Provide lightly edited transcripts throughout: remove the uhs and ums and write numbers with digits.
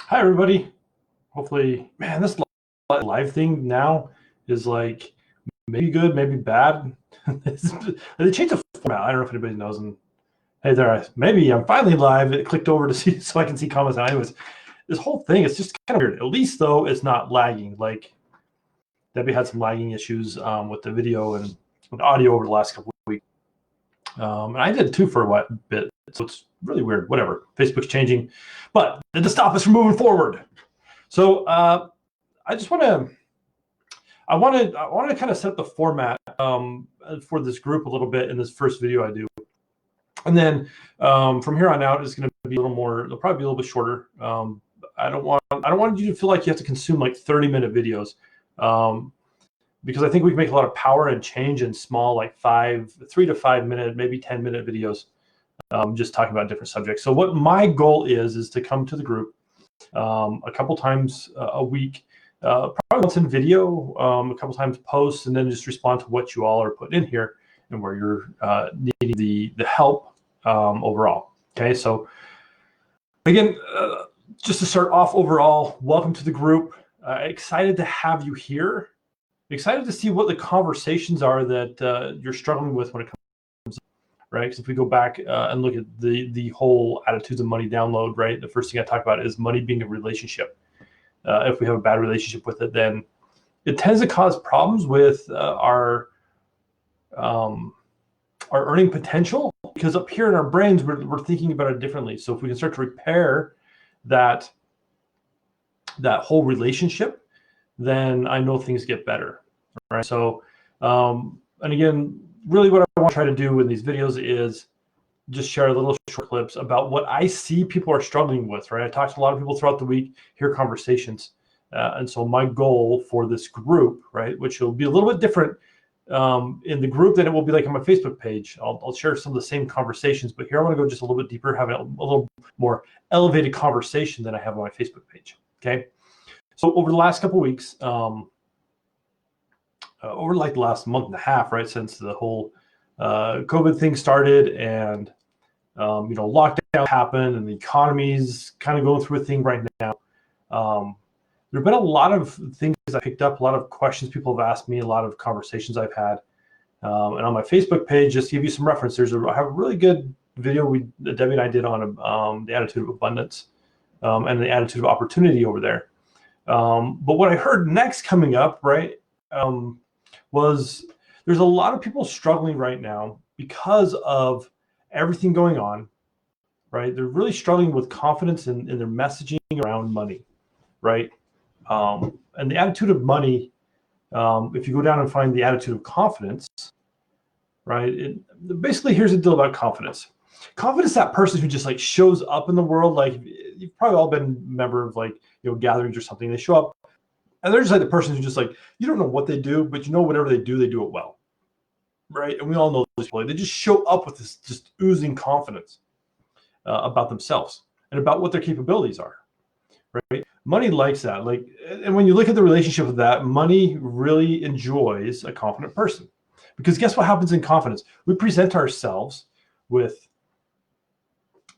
Hi, everybody. Hopefully, man, this live thing now is like maybe good, maybe bad. They changed the format. I don't know if anybody knows. And hey, maybe I'm finally live. It clicked over to see so I can see comments now. Anyways, this whole thing is just kind of weird. At least though, it's not lagging. Like Debbie had some lagging issues with the video and audio over the last couple of weeks. And I did too for a bit. So it's really weird. Whatever. Facebook's changing, but it didn't stop us from moving forward. So I just want to kind of set up the format for this group a little bit in this first video I do, and then from here on out it's going to be a little more. It'll probably be a little bit shorter. I don't want you to feel like you have to consume like 30-minute videos, because I think we can make a lot of power and change in small, like 3 to 5 minute, maybe 10-minute videos, just talking about different subjects. So what my goal is to come to the group a couple times a week, probably once in video, a couple times post, and then just respond to what you all are putting in here and where you're needing the help overall. Okay, so again, just to start off overall, welcome to the group. Excited to have you here. Excited to see what the conversations are that you're struggling with when it comes, right? Because if we go back and look at the whole Attitudes of Money download, right? The first thing I talk about is money being a relationship. If we have a bad relationship with it, then it tends to cause problems with our earning potential, because up here in our brains, we're thinking about it differently. So if we can start to repair that whole relationship, then I know things get better, right? So, and again, really what I want to try to do in these videos is just share little short clips about what I see people are struggling with, right? I talk to a lot of people throughout the week, hear conversations. And so my goal for this group, right, which will be a little bit different in the group than it will be like on my Facebook page. I'll share some of the same conversations, but here I want to go just a little bit deeper, have a little more elevated conversation than I have on my Facebook page, okay? So over the last couple of weeks, over like the last month and a half, right, since the whole COVID thing started and lockdown happened and the economy's kind of going through a thing right now. There have been a lot of things I picked up, a lot of questions people have asked me, a lot of conversations I've had. And on my Facebook page, just to give you some reference, I have a really good video that Debbie and I did on the attitude of abundance and the attitude of opportunity over there. But what I heard next coming up, right, was there's a lot of people struggling right now because of everything going on, right? They're really struggling with confidence in their messaging around money, right? And the attitude of money, if you go down and find the attitude of confidence, right? Basically, here's the deal about confidence. Confidence, that person who just like shows up in the world. Like you've probably all been a member of like, gatherings or something. They show up and they're just like the person who just like, you don't know what they do, but whatever they do it well, right? And we all know those people. They just show up with this just oozing confidence about themselves and about what their capabilities are, right? Money likes that. Like, and when you look at the relationship of that, money really enjoys a confident person, because guess what happens in confidence? We present ourselves with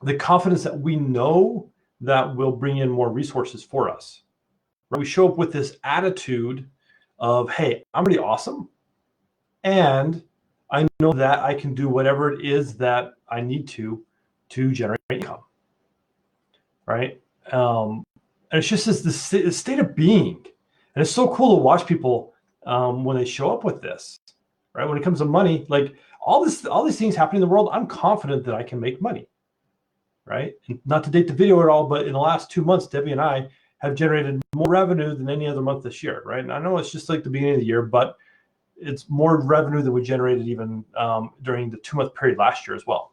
the confidence that we know that will bring in more resources for us. Right? We show up with this attitude of, hey, I'm pretty awesome, and I know that I can do whatever it is that I need to generate income, right? And it's just this state of being, and it's so cool to watch people when they show up with this, right? When it comes to money, like all these things happening in the world, I'm confident that I can make money, right? And not to date the video at all, but in the last 2 months, Debbie and I have generated more revenue than any other month this year, right? And I know it's just like the beginning of the year, but it's more revenue than we generated even during the 2-month period last year as well.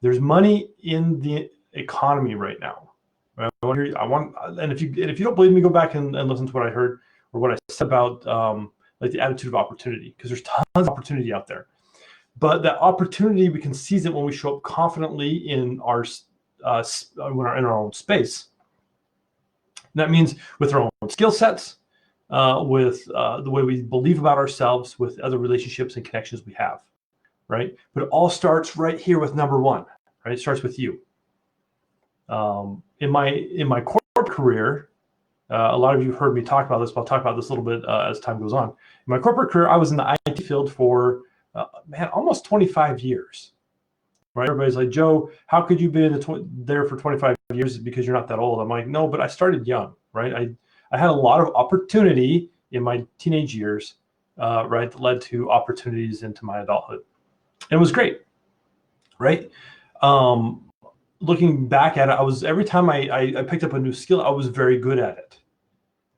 There's money in the economy right now. Right? And if you don't believe me, go back and listen to what I heard or what I said about like the attitude of opportunity, because there's tons of opportunity out there. But that opportunity, we can seize it when we show up confidently in our own space. And that means with our own skill sets, with the way we believe about ourselves, with other relationships and connections we have, right? But it all starts right here with number one, right? It starts with you. In my core career, a lot of you have heard me talk about this, but I'll talk about this a little bit as time goes on. In my corporate career, I was in the IT field for, almost 25 years. Right? Everybody's like, Joe, how could you be there for 25 years because you're not that old? I'm like, no, but I started young, right? I had a lot of opportunity in my teenage years, right, that led to opportunities into my adulthood. And it was great, right? Looking back at it, every time I picked up a new skill, I was very good at it,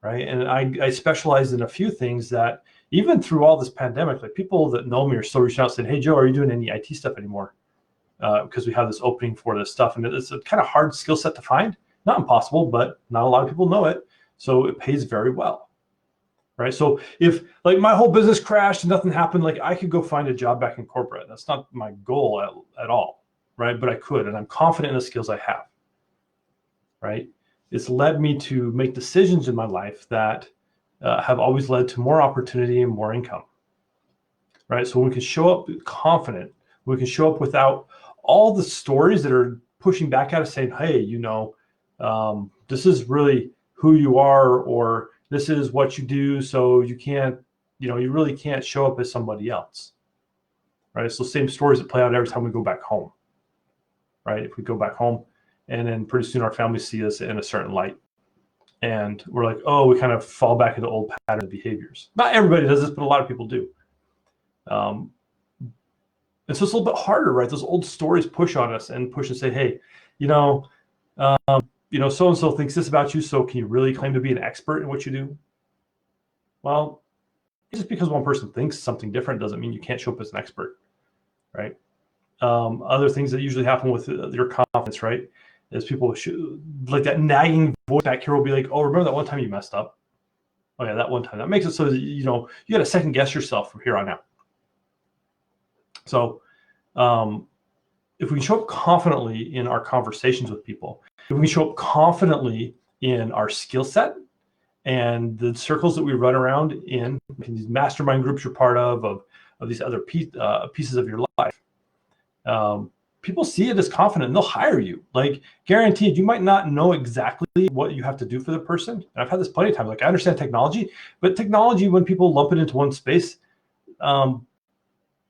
right? And I specialized in a few things that even through all this pandemic, like people that know me are still reaching out saying, hey, Joe, are you doing any IT stuff anymore? Because we have this opening for this stuff, and it's a kind of hard skill set to find. Not impossible, but not a lot of people know it. So it pays very well, right? So if like my whole business crashed and nothing happened, like I could go find a job back in corporate. That's not my goal at all, right? But I could, and I'm confident in the skills I have, right? It's led me to make decisions in my life that have always led to more opportunity and more income, right? So we can show up confident. We can show up without all the stories that are pushing back at us saying, hey, this is really who you are, or this is what you do. So you can't, you really can't show up as somebody else, right? So same stories that play out every time we go back home, right? If we go back home and then pretty soon our families see us in a certain light and we're like, oh, we kind of fall back into old pattern of behaviors. Not everybody does this, but a lot of people do. And so it's a little bit harder, right? Those old stories push on us and push and say, hey, so-and-so thinks this about you. So can you really claim to be an expert in what you do? Well, just because one person thinks something different doesn't mean you can't show up as an expert, right? Other things that usually happen with your confidence, right, is people like that nagging voice back here will be like, oh, remember that one time you messed up? Oh yeah, that one time. That makes it so that, you got to second guess yourself from here on out. So if we can show up confidently in our conversations with people, if we can show up confidently in our skill set and the circles that we run around in these mastermind groups you're part of these other pieces of your life, people see it as confident and they'll hire you. Like guaranteed, you might not know exactly what you have to do for the person. And I've had this plenty of times. Like I understand technology, but technology, when people lump it into one space,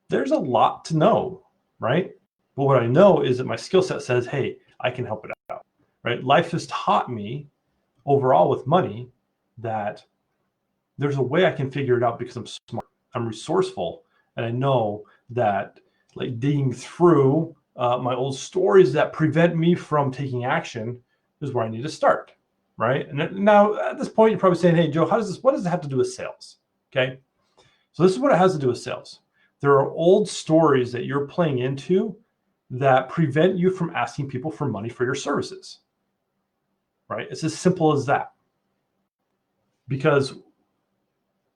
there's a lot to know, right? But what I know is that my skill set says, hey, I can help it out, right? Life has taught me overall with money that there's a way I can figure it out because I'm smart, I'm resourceful, and I know that like digging through my old stories that prevent me from taking action is where I need to start, right? And now at this point, you're probably saying, hey, Joe, what does it have to do with sales? Okay. So this is what it has to do with sales. There are old stories that you're playing into that prevent you from asking people for money for your services, right? It's as simple as that. Because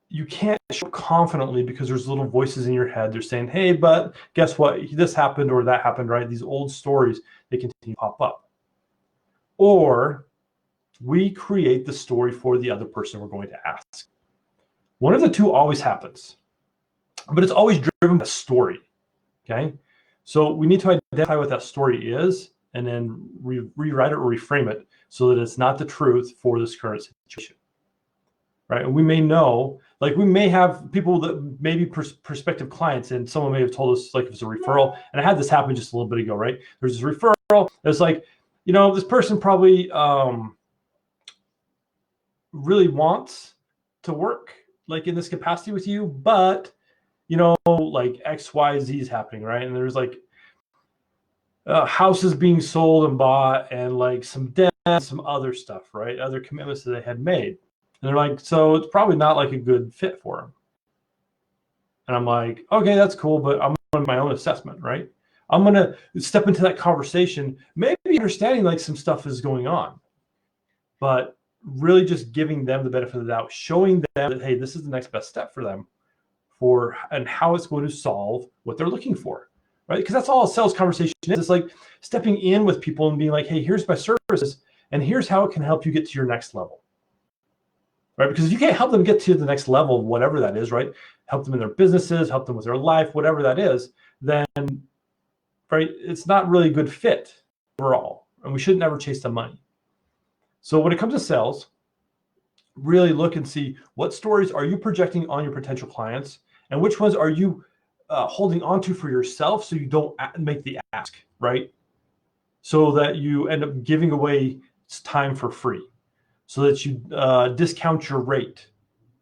you can't show confidently because there's little voices in your head. They're saying, hey, but guess what? This happened or that happened, right? These old stories, they continue to pop up. Or we create the story for the other person we're going to ask. One of the two always happens, but it's always driven by a story, okay? So we need to identify what that story is and then rewrite it or reframe it so that it's not the truth for this current situation, right? And we may know, like we may have people that may be prospective clients, and someone may have told us, like if it's a referral, and I had this happen just a little bit ago, right? There's this referral, it's like, this person probably really wants to work like in this capacity with you, but like X, Y, Z is happening, right? And there's like houses being sold and bought and like some debt, some other stuff, right? Other commitments that they had made. And they're like, so it's probably not like a good fit for them. And I'm like, okay, that's cool, but I'm doing my own assessment, right? I'm going to step into that conversation, maybe understanding like some stuff is going on, but really just giving them the benefit of the doubt, showing them that, hey, this is the next best step for them and how it's going to solve what they're looking for, right? Because that's all a sales conversation is. It's like stepping in with people and being like, hey, here's my services, and here's how it can help you get to your next level, right? Because if you can't help them get to the next level, whatever that is, right? Help them in their businesses, help them with their life, whatever that is, then, right, it's not really a good fit overall. And we should never chase the money. So when it comes to sales, really look and see what stories are you projecting on your potential clients, and which ones are you holding on to for yourself so you don't make the ask, right? So that you end up giving away time for free, so that you discount your rate,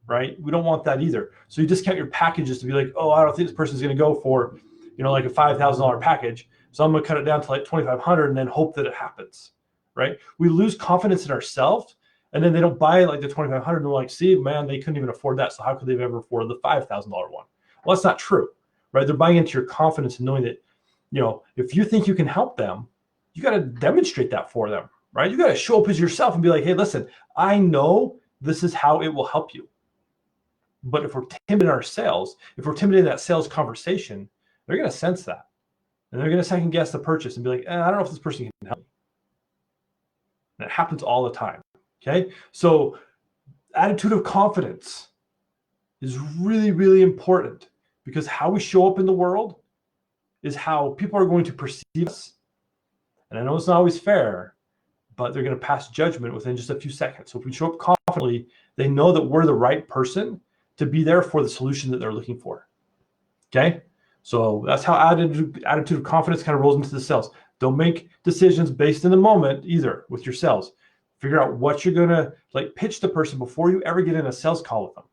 right? We don't want that either. So you discount your packages to be like, oh, I don't think this person's going to go for, like a $5,000 package. So I'm going to cut it down to like 2,500 and then hope that it happens, right? We lose confidence in ourselves, and then they don't buy like the 2,500 and they're like, see, man, they couldn't even afford that. So how could they ever afford the $5,000 one? Well, that's not true, right? They're buying into your confidence and knowing that, if you think you can help them, you got to demonstrate that for them, right? You got to show up as yourself and be like, hey, listen, I know this is how it will help you. But if we're timid in our sales, if we're timid in that sales conversation, they're going to sense that. And they're going to second guess the purchase and be like, I don't know if this person can help me. And it happens all the time. Okay. So attitude of confidence is really, really important, because how we show up in the world is how people are going to perceive us. And I know it's not always fair, but they're going to pass judgment within just a few seconds. So if we show up confidently, they know that we're the right person to be there for the solution that they're looking for. Okay. So that's how attitude of confidence kind of rolls into the sales. Don't make decisions based in the moment either with your sales. Figure out what you're going to pitch the person before you ever get in a sales call with them.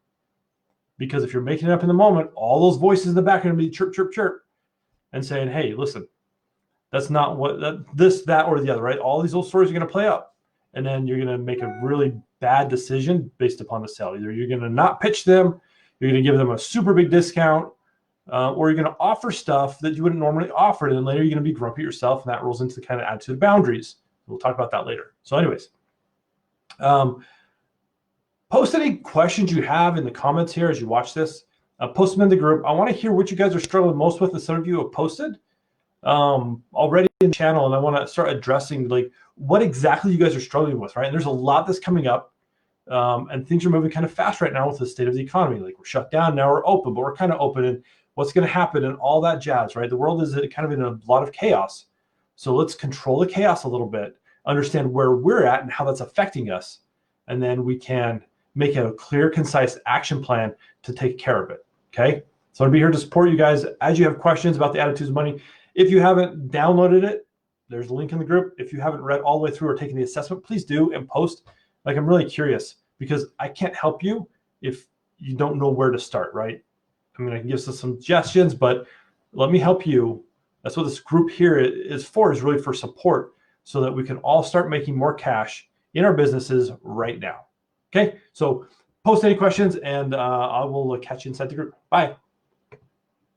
Because if you're making it up in the moment, all those voices in the back are going to be chirp, chirp, chirp and saying, hey, listen, that's not what that, or the other, right? All these old stories are going to play out. And then you're going to make a really bad decision based upon the sale. Either you're going to not pitch them, you're going to give them a super big discount, or you're going to offer stuff that you wouldn't normally offer. And then later you're going to be grumpy at yourself, and that rolls into the kind of attitude of boundaries. We'll talk about that later. So anyways, post any questions you have in the comments here as you watch this. Post them in the group. I want to hear what you guys are struggling most with, and some of you have posted already in the channel, and I want to start addressing what exactly you guys are struggling with, right? And there's a lot that's coming up, and things are moving kind of fast right now with the state of the economy. We're shut down, now we're open, but we're kind of open, and what's going to happen and all that jazz, right? The world is kind of in a lot of chaos. So let's control the chaos a little bit, understand where we're at and how that's affecting us, and then we can make a clear, concise action plan to take care of it, okay? So I'll be here to support you guys as you have questions about the Attitudes of Money. If you haven't downloaded it, there's a link in the group. If you haven't read all the way through or taken the assessment, please do and post. I'm really curious, because I can't help you if you don't know where to start, right? I mean, I can give some suggestions, but let me help you. That's what this group here is for, is really for support, so that we can all start making more cash in our businesses right now. Okay, so post any questions, and I will catch you inside the group. Bye.